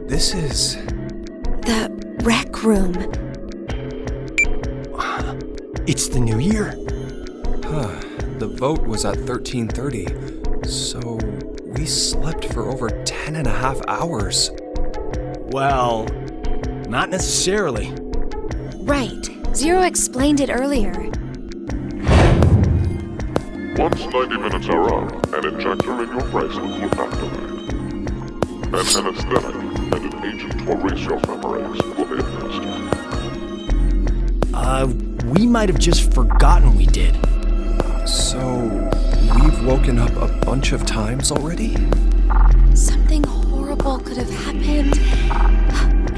This is... The rec room. It's the new year. The vote was at 13:30, so we slept for over 10 and a half hours. Well, not necessarily. Right. Zero explained it earlier. Once 90 minutes are up, an injector in your bracelet will activate. An anesthetic and an agent to erase your memories will be administered. We might have just forgotten we did. So, we've woken up a bunch of times already? Something horrible could have happened,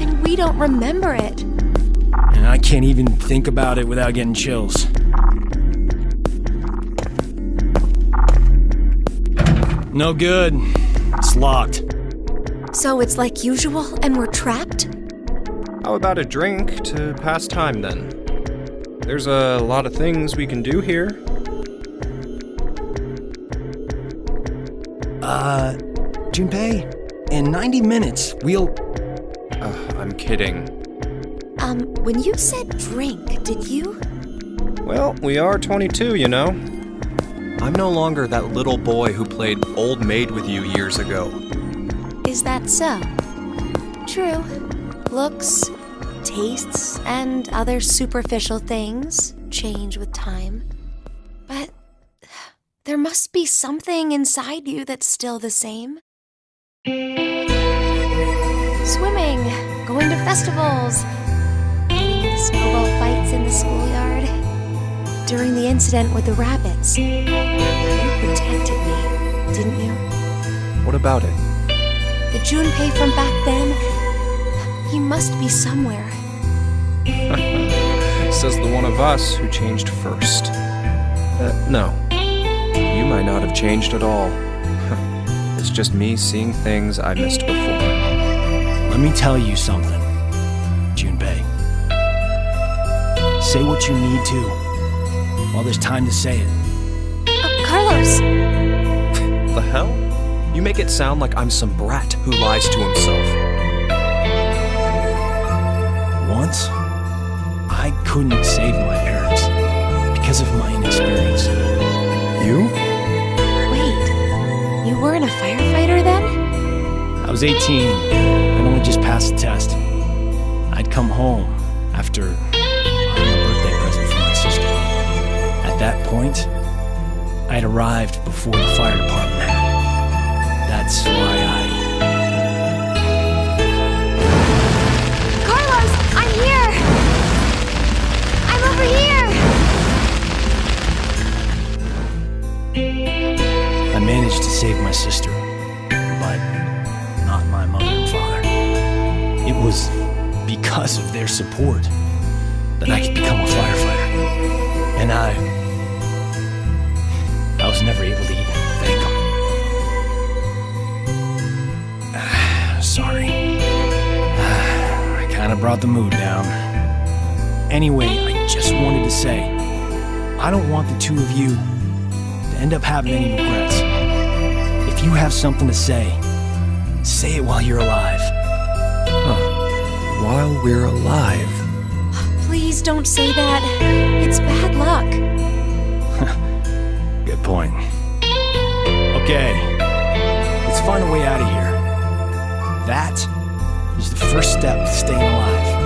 and we don't remember it. And I can't even think about it without getting chills. No good. It's locked. So it's like usual, and we're trapped? How about a drink to pass time then? There's a lot of things we can do here. Junpei, in 90 minutes, we'll... I'm kidding. When you said drink, did you? Well, we are 22, you know. I'm no longer that little boy who played old maid with you years ago. Is that so? True. Looks, tastes, and other superficial things change with time. But there must be something inside you that's still the same. Swimming, going to festivals, getting into snowball fights in the schoolyard. During the incident with the rabbits, you protected me, didn't you? What about it? The Junpei from back then, he must be somewhere. Says the one of us who changed first. No. You might not have changed at all. It's just me seeing things I missed before. Let me tell you something, Junpei. Say what you need to, while there's time to say it. Oh, Carlos! The hell? You make it sound like I'm some brat who lies to himself. Once, I couldn't save my parents because of my inexperience. You? Wait, you weren't a firefighter then? I was 18. I'd only just passed the test. I'd come home after buying a birthday present for my sister. At that point, I'd arrived before the fire department had. That's why Carlos, I'm here! I'm over here! I managed to save my sister, but not my mother and father. It was because of their support that I could become a firefighter. And I was never able to even thank them. Sorry. I kind of brought the mood down. Anyway, I just wanted to say, I don't want the two of you to end up having any regrets. If you have something to say it while you're alive. While we're alive? Please don't say that. It's bad luck. Good point. Okay, let's find a way out of here. That is the first step to staying alive.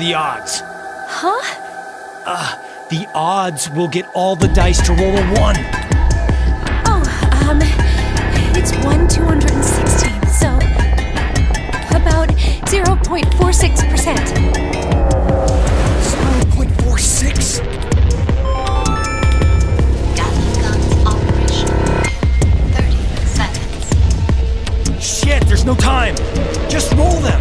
the odds. Huh? The odds will get all the dice to roll a 1. Oh, it's 1/216, so about 0.46%. 0.46? Gatling guns operational. 30 seconds. Shit, there's no time. Just roll them.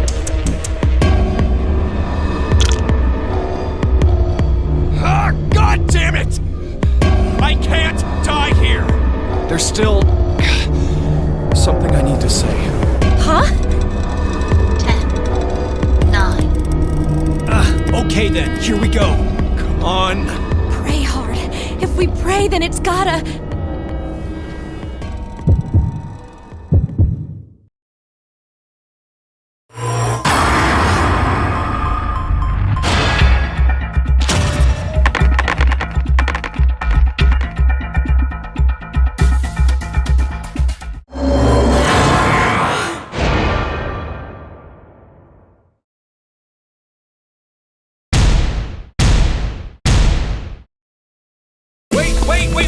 Ah, God damn it! I can't die here. There's still something I need to say. Huh? 10, 9. Okay then, here we go. Come on. Pray hard. If we pray, then it's gotta...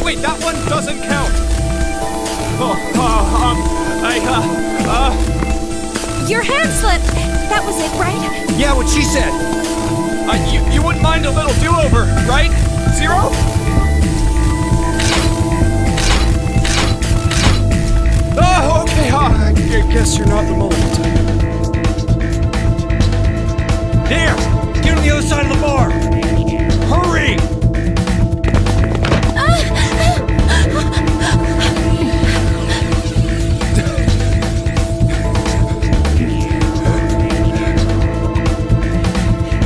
Wait, that one doesn't count! Your hand slipped! That was it, right? Yeah, what she said! You wouldn't mind a little do-over, right? 0? Oh, okay, I guess you're not the mulligan type. There! Get on the other side of the bar! Hurry!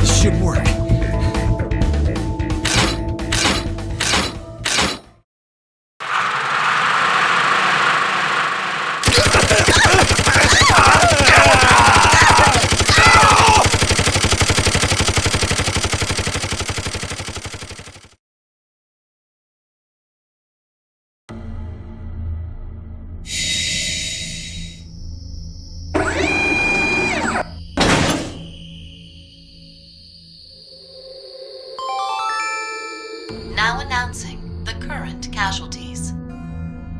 Should work. Now announcing the current casualties.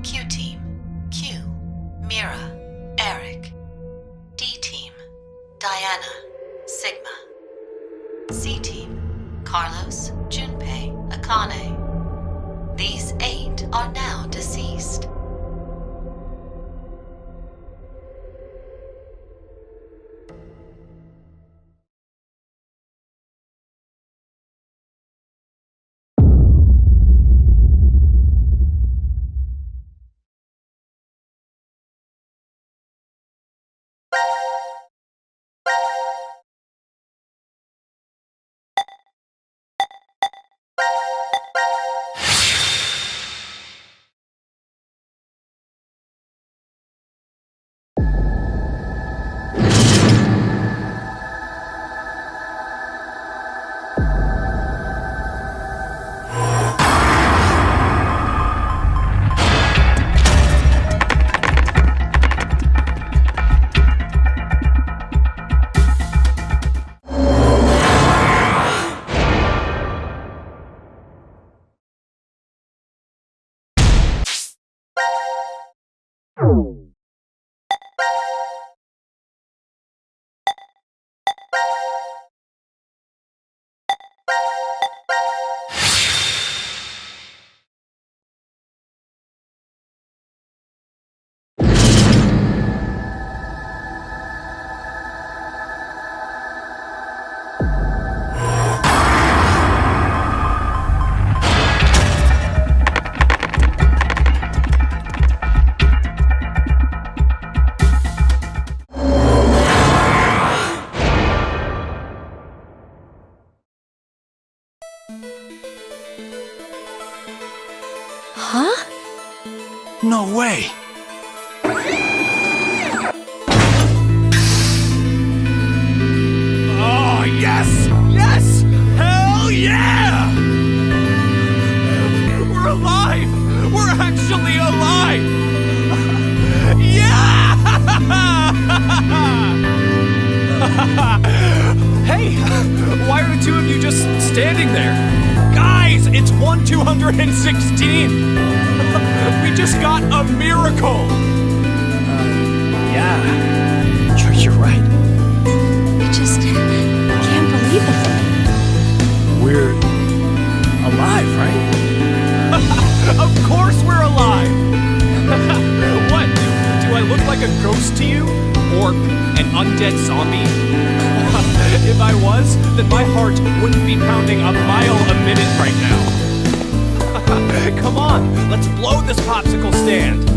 Q Team, Q, Mira, Eric. D Team, Diana, Sigma. C Team, Carlos, Junpei, Akane. These 8 are now deceased. Huh? No way! Oh, yes! Yes! Hell yeah! We're alive! We're actually alive! Yeah! Hey! Why are standing there. Guys, it's 1/216. We just got a miracle. Yeah. You're right. I just can't believe it. We're alive, right? Of course we're alive. What? Do I look like a ghost to you? Or an undead zombie? If I was, then my heart wouldn't be pounding a mile a minute right now. Come on, let's blow this popsicle stand.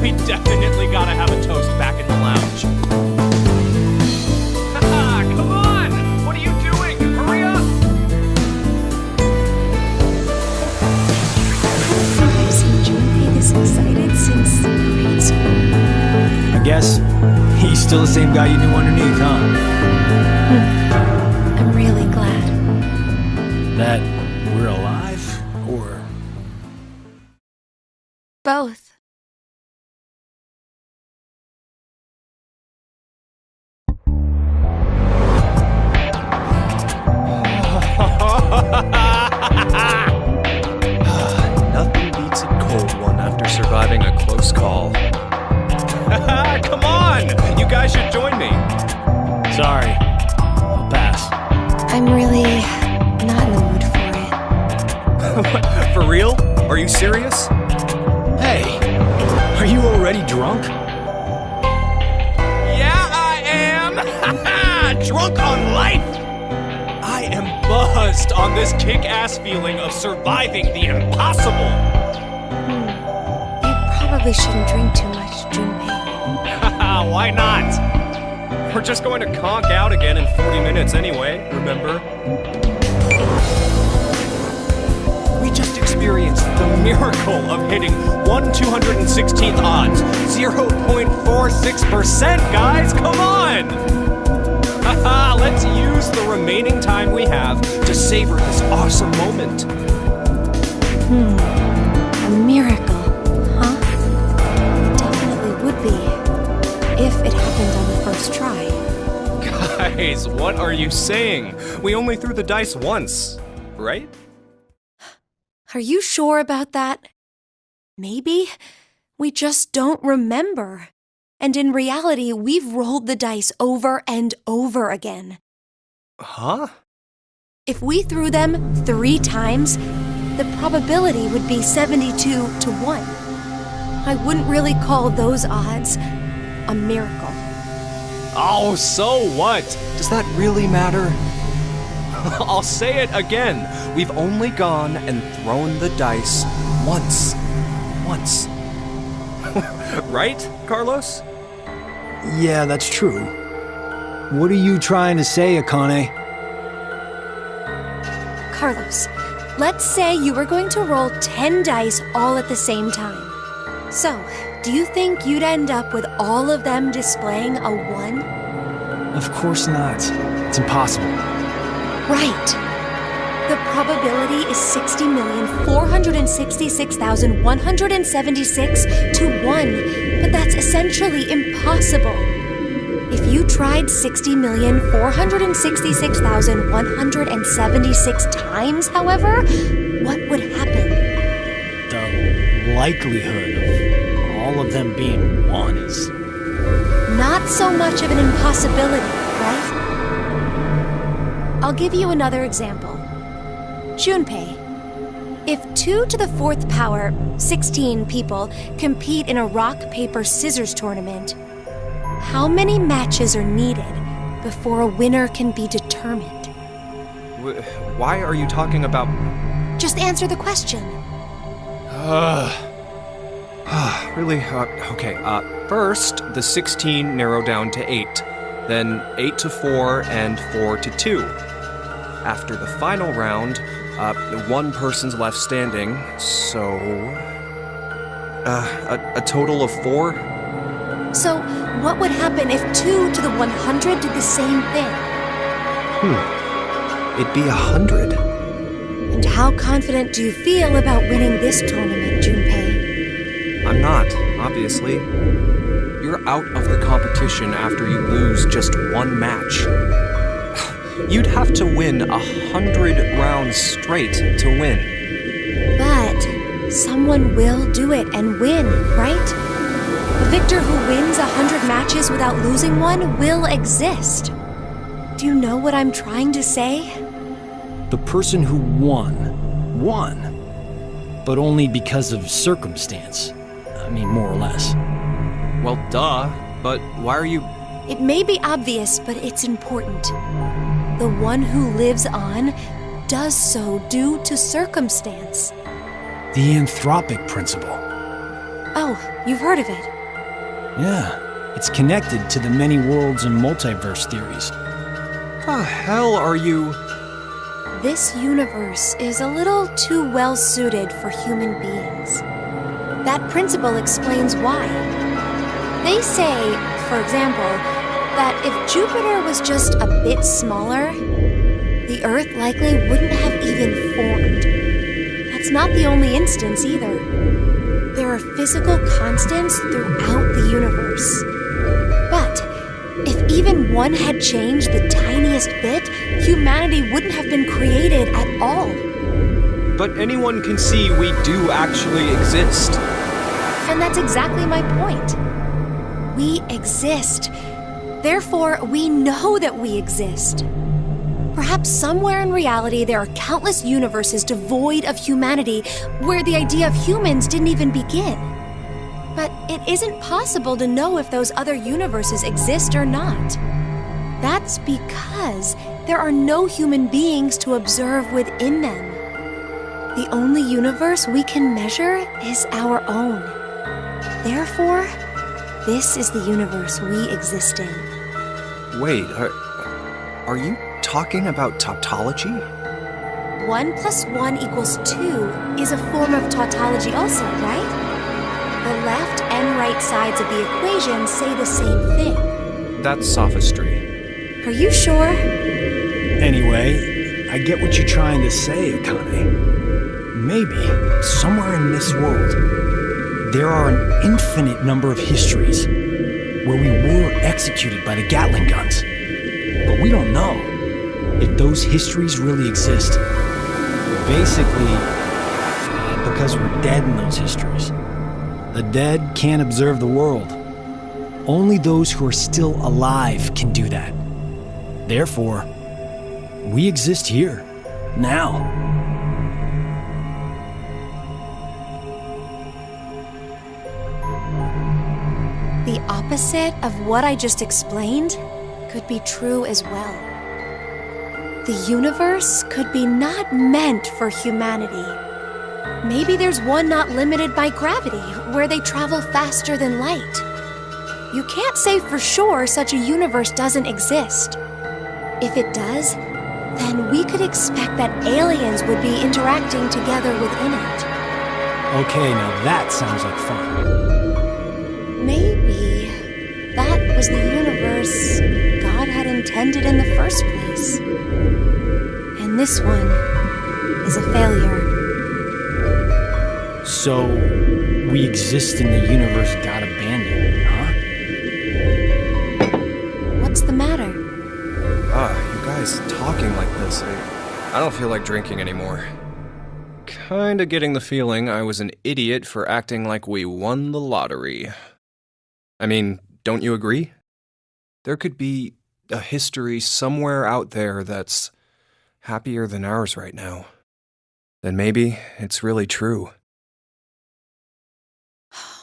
We definitely gotta have a toast back in the lounge. Come on! What are you doing? Hurry up! I've seen Junpei this excited since grade school. I guess he's still the same guy you knew underneath, huh? I'm really glad. That we're alive, or... Both. Nothing beats a cold one after surviving a close call. Come on! You guys should join me. Sorry. I'll pass. I'm really not in the mood for it. For real? Are you serious? Hey, are you already drunk? Yeah, I am! Drunk on life! I am buzzed on this kick-ass feeling of surviving the impossible! You probably shouldn't drink too much, Junpei. Why not? We're just going to conk out again in 40 minutes anyway, remember? We just experienced the miracle of hitting 1/216th odds, 0.46%, guys, come on! Let's use the remaining time we have to savor this awesome moment. A miracle, huh? Definitely would be. If it happened on the first try. Guys, what are you saying? We only threw the dice once, right? Are you sure about that? Maybe we just don't remember. And in reality, we've rolled the dice over and over again. Huh? If we threw them 3 times, the probability would be 72-1. I wouldn't really call those odds a miracle. Oh, so what? Does that really matter? I'll say it again. We've only gone and thrown the dice once. Once. Right, Carlos? Yeah, that's true. What are you trying to say, Akane? Carlos, let's say you were going to roll 10 dice all at the same time. So, do you think you'd end up with all of them displaying a 1? Of course not. It's impossible. Right. The probability is 60,466,176 to 1, but that's essentially impossible. If you tried 60,466,176 times, however, what would happen? The likelihood of all of them being 1 is... Not so much of an impossibility, right? I'll give you another example. Junpei, if 2 to the 4th power, 16 people, compete in a rock-paper-scissors tournament, how many matches are needed before a winner can be determined? Why are you talking about... Just answer the question. Really? Okay, first, the 16 narrow down to 8. Then 8 to 4 and 4 to 2. After the final round, 1 person's left standing, so... a total of 4? So, what would happen if 2 to the 100 did the same thing? It'd be 100. And how confident do you feel about winning this tournament, Junpei? I'm not, obviously. You're out of the competition after you lose just 1 match. You'd have to win 100 rounds straight to win. But someone will do it and win, right? The victor who wins 100 matches without losing one will exist. Do you know what I'm trying to say? The person who won. But only because of circumstance. I mean, more or less. Well, duh, but why are you... It may be obvious, but it's important. The one who lives on does so due to circumstance. The anthropic principle. Oh, you've heard of it? Yeah, it's connected to the many worlds and multiverse theories. The hell are you... This universe is a little too well suited for human beings. That principle explains why. They say, for example, that if Jupiter was just a bit smaller, the Earth likely wouldn't have even formed. That's not the only instance either. There are physical constants throughout the universe. But if even one had changed the tiniest bit, humanity wouldn't have been created at all. But anyone can see we do actually exist. And that's exactly my point. We exist. Therefore, we know that we exist. Perhaps somewhere in reality there are countless universes devoid of humanity where the idea of humans didn't even begin. But it isn't possible to know if those other universes exist or not. That's because there are no human beings to observe within them. The only universe we can measure is our own. Therefore, this is the universe we exist in. Wait, are you talking about tautology? 1 + 1 = 2 is a form of tautology also, right? The left and right sides of the equation say the same thing. That's sophistry. Are you sure? Anyway, I get what you're trying to say, Akane. Maybe, somewhere in this world, there are an infinite number of histories where we were executed by the Gatling guns. But we don't know if those histories really exist. Basically, because we're dead in those histories. The dead can't observe the world. Only those who are still alive can do that. Therefore, we exist here, now. The opposite of what I just explained could be true as well. The universe could be not meant for humanity. Maybe there's one not limited by gravity, where they travel faster than light. You can't say for sure such a universe doesn't exist. If it does, then we could expect that aliens would be interacting together within it. Okay, now that sounds like fun. Maybe that was the universe God had intended in the first place. And this one is a failure. So, we exist in the universe God abandoned, huh? What's the matter? You guys talking like this, I don't feel like drinking anymore. Kinda getting the feeling I was an idiot for acting like we won the lottery. I mean, don't you agree? There could be a history somewhere out there that's happier than ours right now. Then maybe it's really true.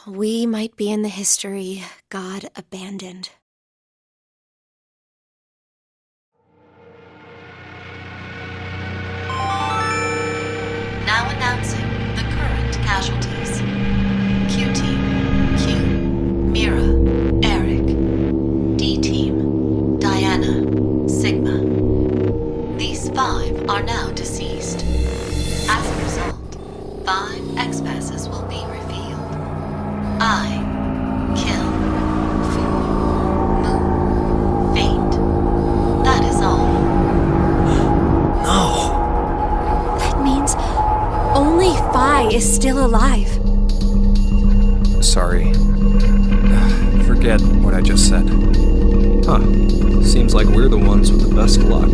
We might be in the history God abandoned. Now announcing the current casualties. Q-Team, Q, Mira, Eric. D-Team, Diana, Sigma. These 5 are now deceased. As a result, 5 X-passes will be revealed. I, kill, fool, moon, fate. That is all. No! That means only Phi is still alive. Sorry. Forget what I just said. Seems like we're the ones with the best luck.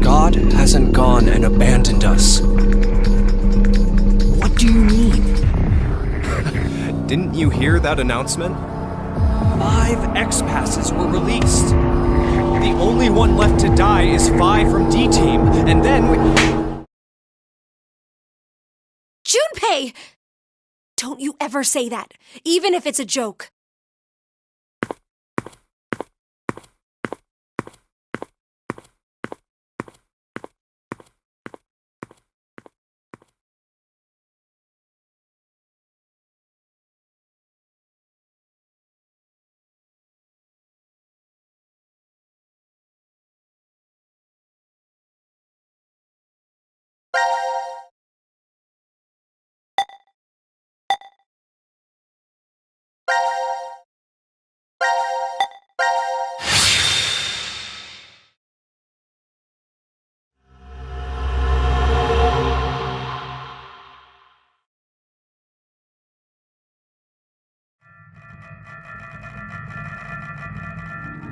God hasn't gone and abandoned us. What do you mean? Didn't you hear that announcement? 5 X-Passes were released. The only one left to die is 5 from D-Team, and then we... Junpei! Don't you ever say that, even if it's a joke.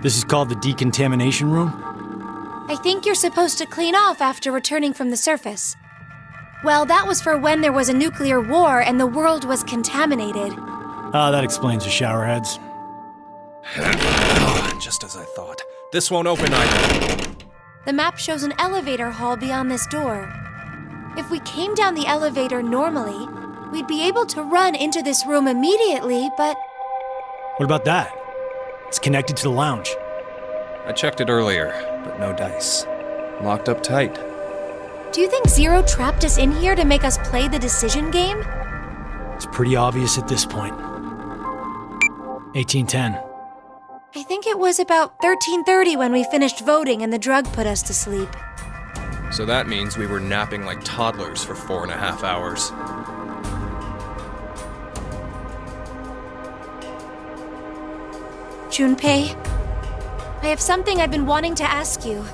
This is called the decontamination room? I think you're supposed to clean off after returning from the surface. Well, that was for when there was a nuclear war and the world was contaminated. That explains the showerheads. Just as I thought. This won't open either. The map shows an elevator hall beyond this door. If we came down the elevator normally, we'd be able to run into this room immediately, but... What about that? It's connected to the lounge. I checked it earlier, but no dice. Locked up tight. Do you think Zero trapped us in here to make us play the decision game? It's pretty obvious at this point. 1810. I think it was about 13:30 when we finished voting and the drug put us to sleep. So that means we were napping like toddlers for 4.5 hours. Junpei, I have something I've been wanting to ask you.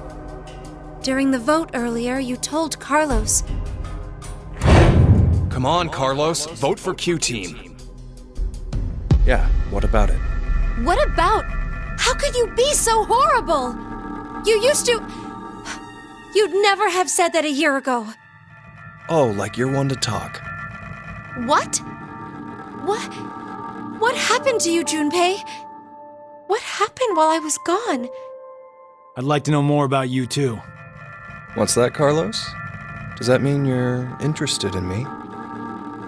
During the vote earlier, you told Carlos. Come on, Carlos. Vote for Q-Team. Yeah, what about it? What about? How could you be so horrible? You used to... You'd never have said that a year ago. Oh, like you're one to talk. What? What happened to you, Junpei? What happened while I was gone? I'd like to know more about you, too. What's that, Carlos? Does that mean you're interested in me?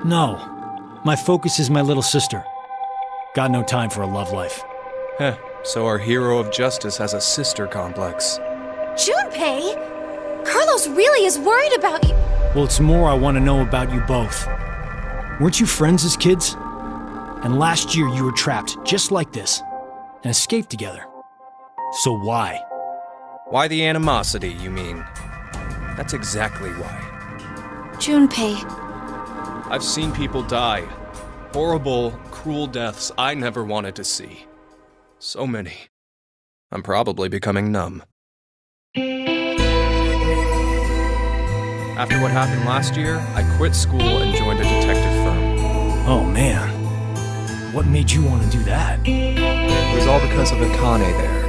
No. My focus is my little sister. Got no time for a love life. Heh, so our hero of justice has a sister complex. Junpei! Carlos really is worried about you. Well, it's more I want to know about you both. Weren't you friends as kids? And last year you were trapped just like this, and escaped together. So why? Why the animosity, you mean? That's exactly why. Junpei. I've seen people die. Horrible, cruel deaths I never wanted to see. So many. I'm probably becoming numb. After what happened last year, I quit school and joined a detective firm. Oh man. What made you want to do that? It was all because of Akane there.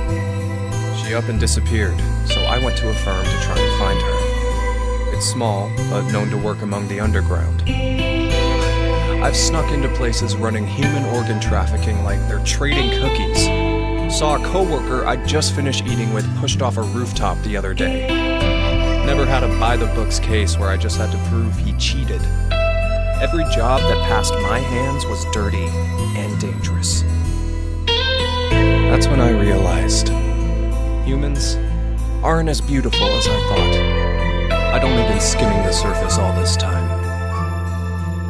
She up and disappeared, so I went to a firm to try and find her. It's small, but known to work among the underground. I've snuck into places running human organ trafficking like they're trading cookies. Saw a coworker I'd just finished eating with pushed off a rooftop the other day. Never had a by-the-books case where I just had to prove he cheated. Every job that passed my hands was dirty and dangerous. That's when I realized humans aren't as beautiful as I thought. I'd only been skimming the surface all this time.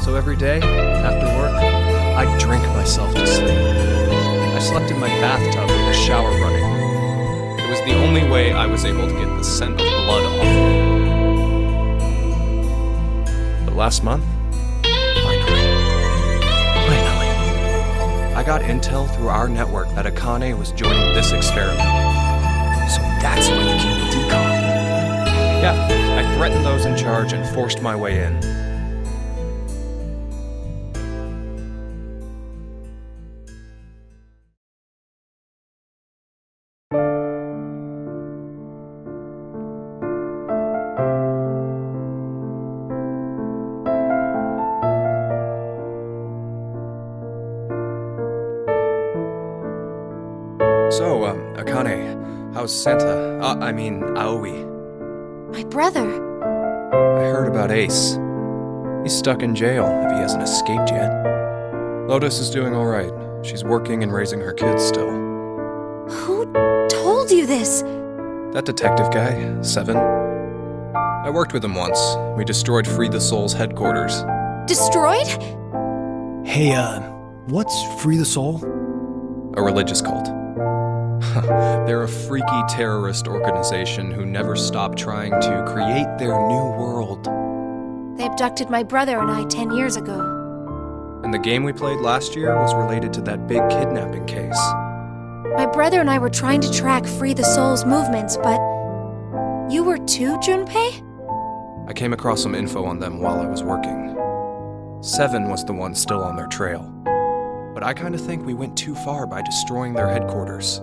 So every day, after work, I'd drink myself to sleep. I slept in my bathtub with the shower running. It was the only way I was able to get the scent of blood off me. But last month, finally, I got intel through our network that Akane was joining this experiment. So that's why you came to decon. Yeah, I threatened those in charge and forced my way in. So, Akane, how's Santa? Aoi. My brother. I heard about Ace. He's stuck in jail if he hasn't escaped yet. Lotus is doing alright. She's working and raising her kids still. Who told you this? That detective guy, Seven. I worked with him once. We destroyed Free the Soul's headquarters. Destroyed? Hey, what's Free the Soul? A religious cult. They're a freaky terrorist organization who never stop trying to create their new world. They abducted my brother and I 10 years ago. And the game we played last year was related to that big kidnapping case. My brother and I were trying to track Free the Soul's movements, but... You were too, Junpei? I came across some info on them while I was working. Seven was the one still on their trail. But I kinda think we went too far by destroying their headquarters.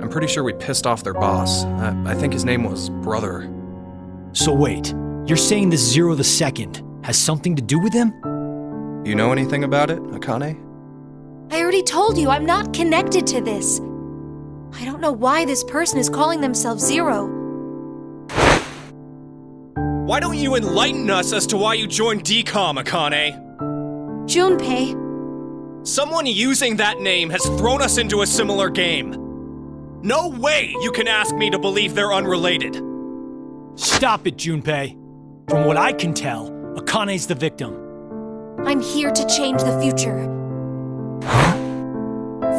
I'm pretty sure we pissed off their boss. I think his name was Brother. So wait, you're saying this Zero the Second has something to do with him? You know anything about it, Akane? I already told you I'm not connected to this. I don't know why this person is calling themselves Zero. Why don't you enlighten us as to why you joined DCOM, Akane? Junpei, Someone using that name has thrown us into a similar game. No way you can ask me to believe they're unrelated. Stop it, Junpei. From what I can tell, Akane's the victim. I'm here to change the future.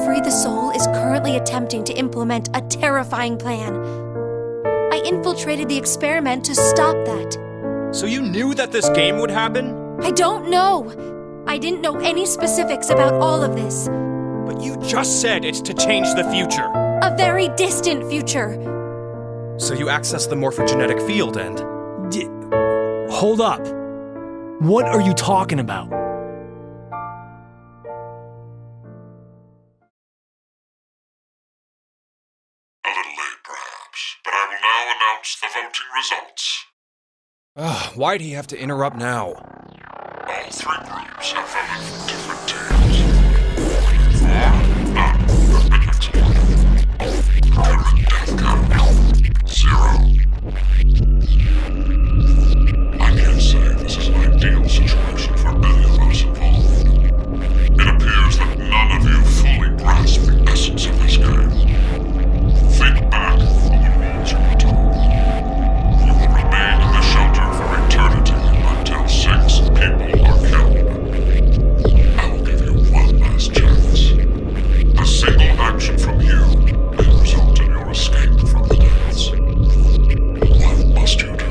Free the Soul is currently attempting to implement a terrifying plan. I infiltrated the experiment to stop that. So you knew that this game would happen? I don't know. I didn't know any specifics about all of this. But you just said it's to change the future. A very distant future. So you accessed the morphogenetic field and... Hold up. What are you talking about? A little late, perhaps, but I will now announce the voting results. Why'd he have to interrupt now? All three groups have voted for different teams. For none have been executed. Current death count 0. I can't say this is an ideal situation for any of us involved. It appears that none of you fully grasp the essence of this game. Think back on the rules you were told. You will remain in the shelter for eternity until 6 people are killed. I will give you one last chance. A single action from you may result in your escape from the deaths. What must you do?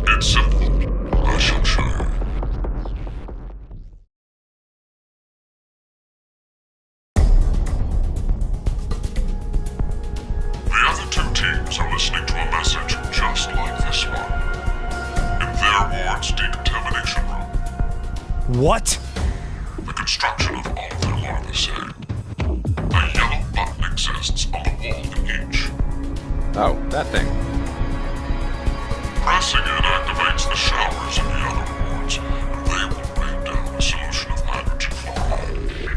It's simple. I shall show you. The other two teams are listening to a message just like this one. In their ward's decontamination room. What? The construction of all of them are the same. A yellow button exists on the wall in each. Oh, that thing. Pressing it activates the showers in the other wards, and they will rain down a solution of hydrogen fluoride.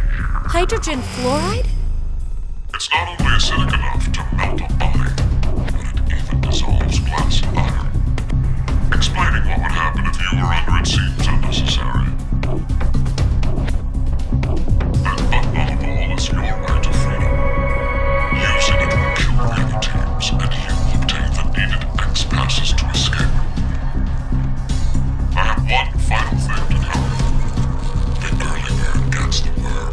Hydrogen fluoride? It's not only acidic enough to melt a body, but it even dissolves glass and iron. Explaining what would happen if you were under it seems unnecessary. That button on the wall is your right to freedom. Using it will kill the other teams, and you will obtain the needed X passes to escape. I have one final thing to tell you. The early bird gets the worm.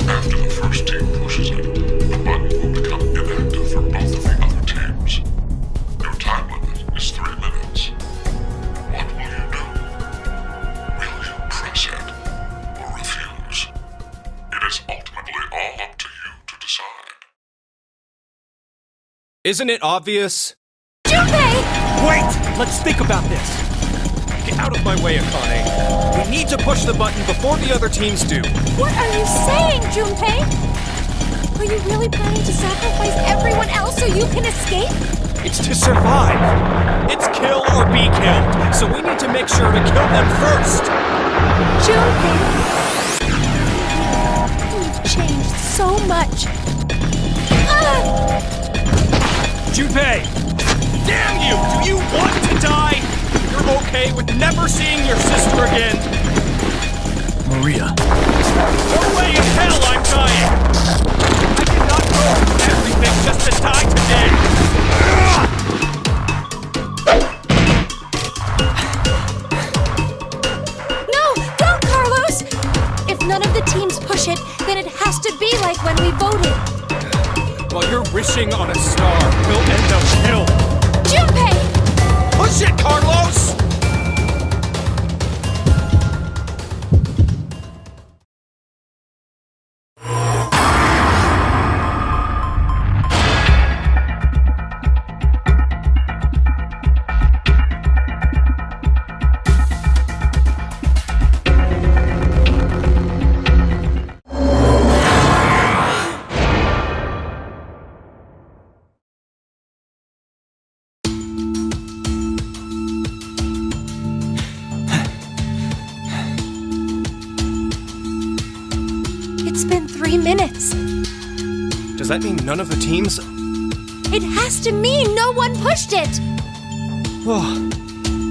After the first team pushes it, the button will become inactive for both of the other teams. Your time limit is 3 minutes. What will you do? Will you press it or refuse? It is ultimately all up to you to decide. Isn't it obvious? Junpei! Wait! Let's think about this. Get out of my way, Akane. We need to push the button before the other teams do. What are you saying, Junpei? Are you really planning to sacrifice everyone else so you can escape? It's to survive. It's kill or be killed. So we need to make sure to kill them first. Junpei! You've changed so much. Junpei! Damn you! Do you want to die? You're okay with never seeing your sister again? Maria. No way in hell I'm dying! I cannot go through everything just to die today! No! Don't, Carlos! If none of the teams push it, then it has to be like when we voted. While you're wishing on a star, we'll end up killed! Junpei! Push it, Carlos! It's been 3 minutes. Does that mean none of the teams? It has to mean no one pushed it! Oh,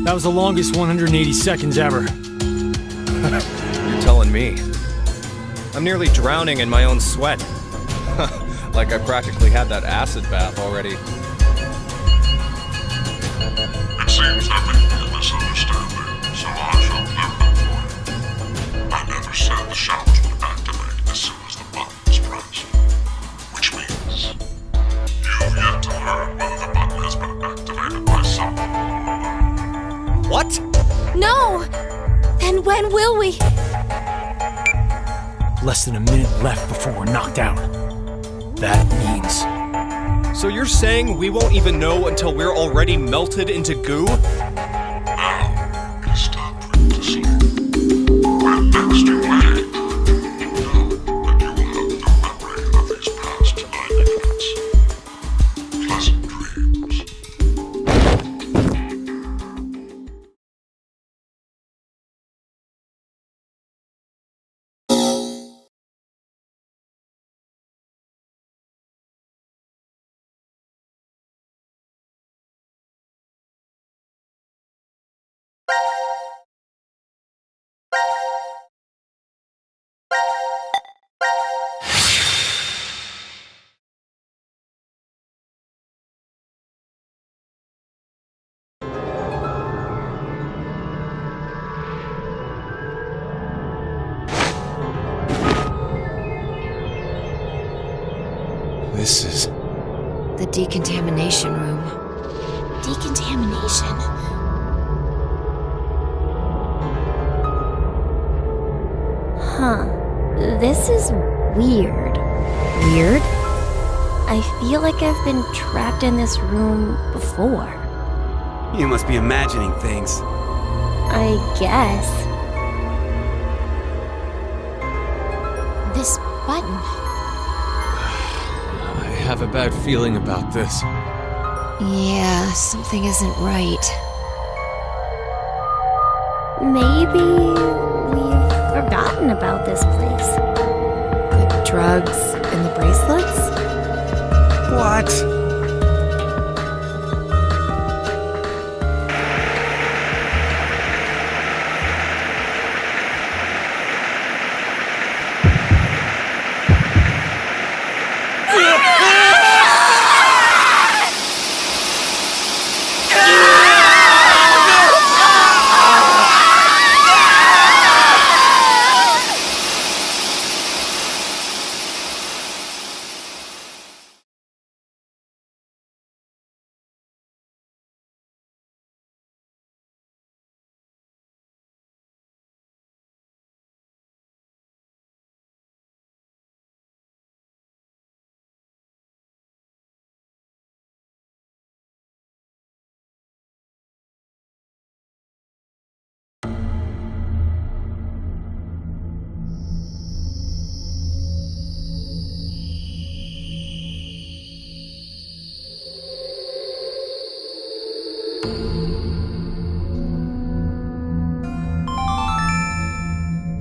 that was the longest 180 seconds ever. You're telling me. I'm nearly drowning in my own sweat. Like I practically had that acid bath already. It seems there may be a misunderstanding, so I shall clarify for you. I never said the showers would activate as soon as the button is pressed. Which means you've yet to learn whether the button has been activated by someone. What? No! Then when will we? Less than a minute left before we're knocked out. That means... So you're saying we won't even know until we're already melted into goo? Now, please stop putting to sleep. When next you wake, know that you will have the memory of these past 90 minutes. Pleasant dreams. This is... The decontamination room. Decontamination? Huh. This is weird. Weird? I feel like I've been trapped in this room before. You must be imagining things. I guess. This button. I have a bad feeling about this. Yeah, something isn't right. Maybe we've forgotten about this place. The drugs and the bracelets? What?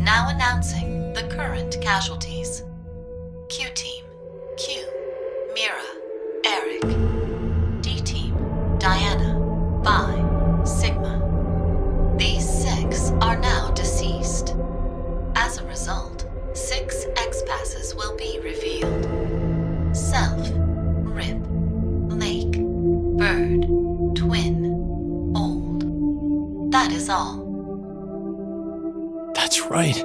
Now announcing the current casualties. Q Team, Q, Mira, Eric. That is all. That's right. It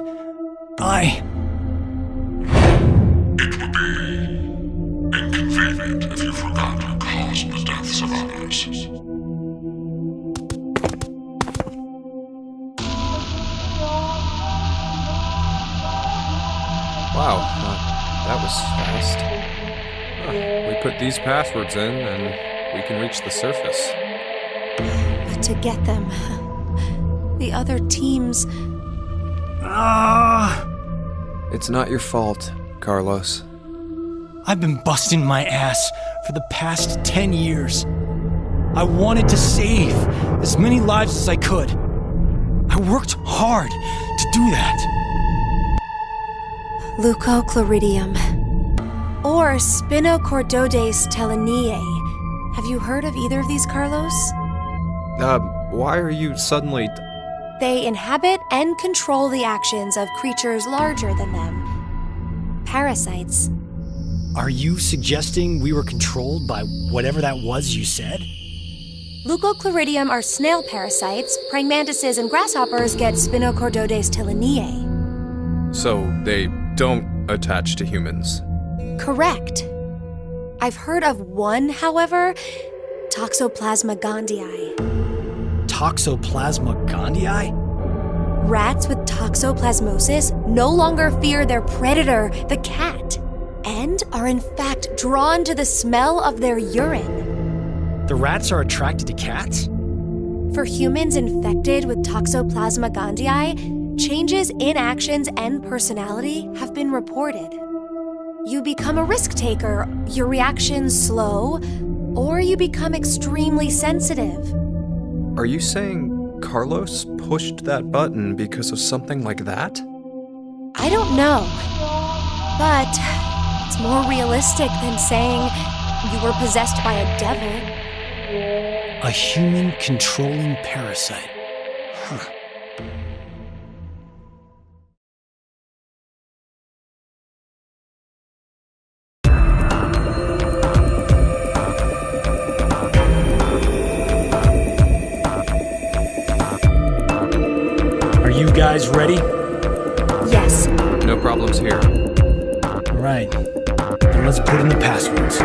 would be inconvenient if you forgot to cause the deaths of others. Wow, that was fast. We put these passwords in and we can reach the surface. But to get them, the other teams... It's not your fault, Carlos. I've been busting my ass for the past 10 years. I wanted to save as many lives as I could. I worked hard to do that. Leucochloridium. Or Spinochordodes teleniae. Have you heard of either of these, Carlos? Why are you suddenly... They inhabit and control the actions of creatures larger than them. Parasites. Are you suggesting we were controlled by whatever that was you said? Leucochloridium are snail parasites. Praying mantises and grasshoppers get Spinochordodes teleniae. So they don't attach to humans? Correct. I've heard of one, however, Toxoplasma gondii. Toxoplasma gondii? Rats with toxoplasmosis no longer fear their predator, the cat, and are in fact drawn to the smell of their urine. The rats are attracted to cats? For humans infected with Toxoplasma gondii, changes in actions and personality have been reported. You become a risk taker, your reactions slow, or you become extremely sensitive. Are you saying Carlos pushed that button because of something like that? I don't know, but it's more realistic than saying you were possessed by a devil. A human controlling parasite. Huh. Are you guys ready? Yes. No problems here. All right. Then let's put in the passwords.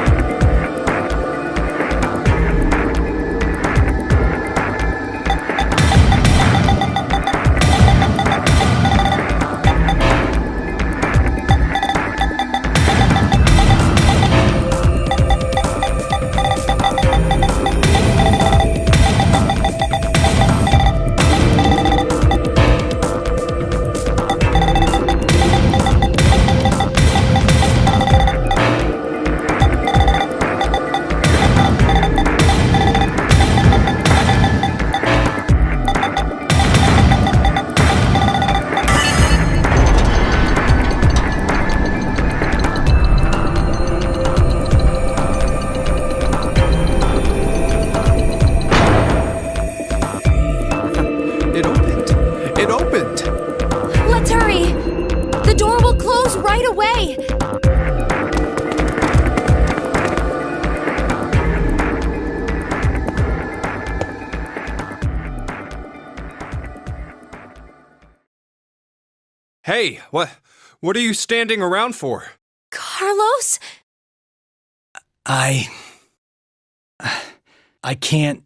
It opened! Let's hurry! The door will close right away! Hey, what are you standing around for? Carlos? I can't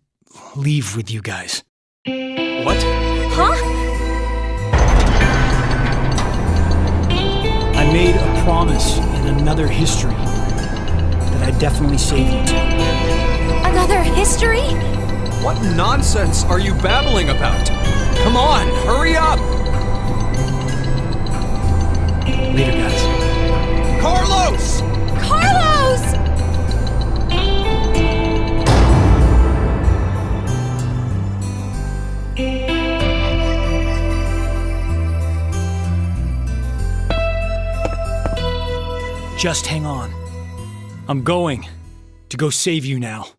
leave with you guys. What? Huh? I made a promise in another history that I'd definitely save you two. Another history? What nonsense are you babbling about? Come on, hurry up! Later, guys. Carlos! Carlos! Just hang on. I'm going to go save you now.